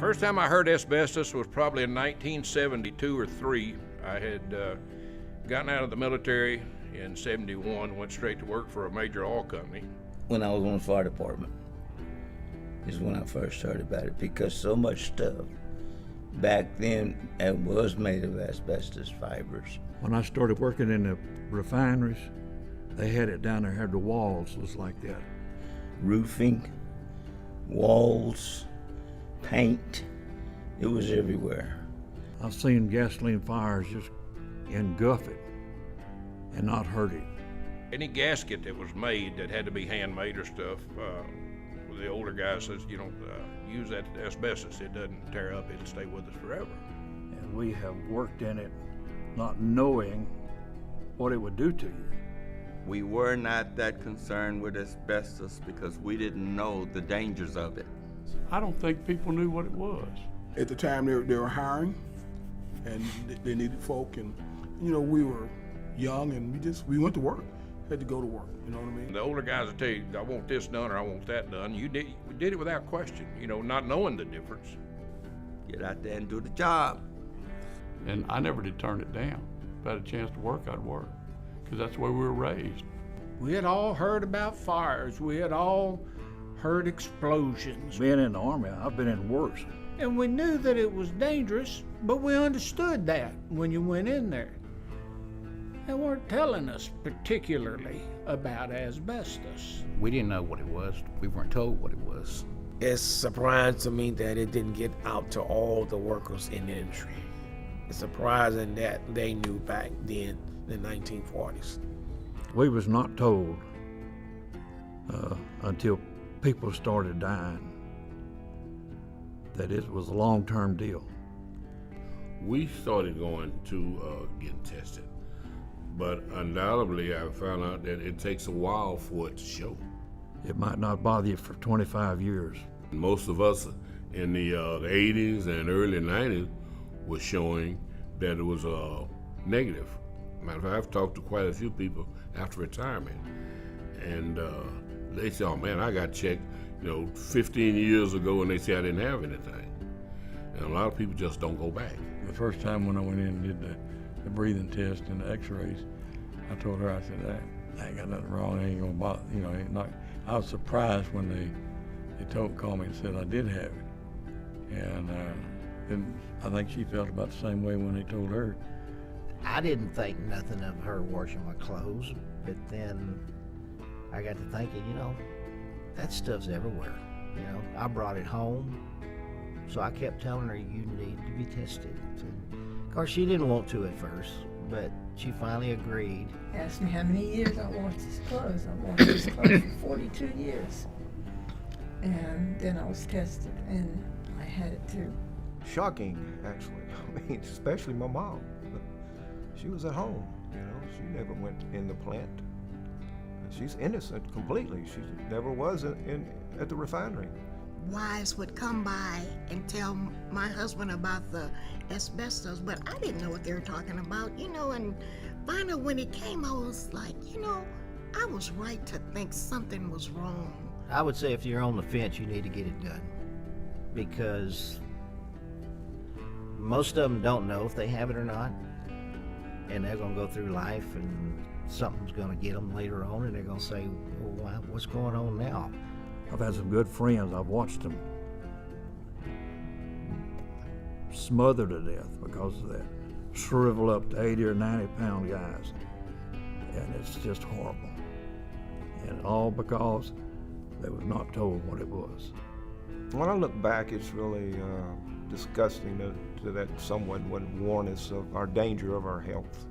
First time I heard asbestos was probably in 1972 or 3. I had gotten out of the military in 71, went straight to work for a major oil company. When I was on the fire department is when I first heard about it, because so much stuff back then it was made of asbestos fibers. When I started working in the refineries, they had it down there, had the walls was like that. Roofing, walls, paint, it was everywhere. I've seen gasoline fires just engulf it and not hurt it. Any gasket that was made that had to be handmade or stuff, the older guy says, you know, use that asbestos. It doesn't tear up, it'll stay with us forever. And we have worked in it not knowing what it would do to you. We were not that concerned with asbestos because we didn't know the dangers of it. I don't think people knew what it was. At the time they were hiring, and they needed folk, and you know, we were young and we went to work. Had to go to work, you know what I mean? The older guys will tell you, I want this done or I want that done. We did it without question, you know, not knowing the difference. Get out there and do the job. And I never did turn it down. If I had a chance to work, I'd work, because that's the way we were raised. We had all heard about fires. We had all heard explosions. Being in the Army, I've been in worse. And we knew that it was dangerous, but we understood that when you went in there. They weren't telling us particularly about asbestos. We didn't know what it was. We weren't told what it was. It's surprising to me that it didn't get out to all the workers in the industry. It's surprising that they knew back then, in the 1940s. We was not told until people started dying that it was a long-term deal. We started going to getting tested, but undoubtedly I found out that it takes a while for it to show. It might not bother you for 25 years. Most of us in the 80s and early 90s was showing that it was negative. Matter of fact, I've talked to quite a few people after retirement, and they say, oh man, I got checked 15 years ago, and they say I didn't have anything. And a lot of people just don't go back. The first time when I went in and did the breathing test and the x-rays, I told her, I said, I ain't got nothing wrong, I ain't gonna bother, I was surprised when they called me and said I did have it. And then I think she felt about the same way when they told her. I didn't think nothing of her washing my clothes, but then I got to thinking, that stuff's everywhere. I brought it home, so I kept telling her, you need to be tested. Of course, she didn't want to at first, but she finally agreed. Asked me how many years I washed his clothes. I washed his clothes for 42 years. And then I was tested, and I had it too. Shocking, actually. I mean, especially my mom. She was at home, She never went in the plant. She's innocent completely. She never was at the refinery. Wives would come by and tell my husband about the asbestos, but I didn't know what they were talking about, and finally when it came, I was like, I was right to think something was wrong. I would say if you're on the fence, you need to get it done, because most of them don't know if they have it or not, and they're going to go through life and something's going to get them later on, and they're going to say, well, what's going on now? I've had some good friends. I've watched them smother to death because of that. Shrivel up to 80 or 90 pound guys. And it's just horrible. And all because they were not told what it was. When I look back, it's really disgusting that someone would warn us of our danger of our health.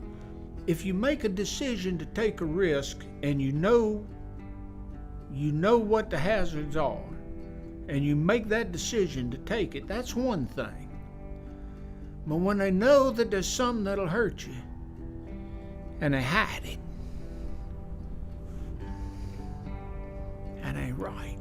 If you make a decision to take a risk and you know what the hazards are, and you make that decision to take it, that's one thing. But when they know that there's something that'll hurt you, and they hide it, that ain't right.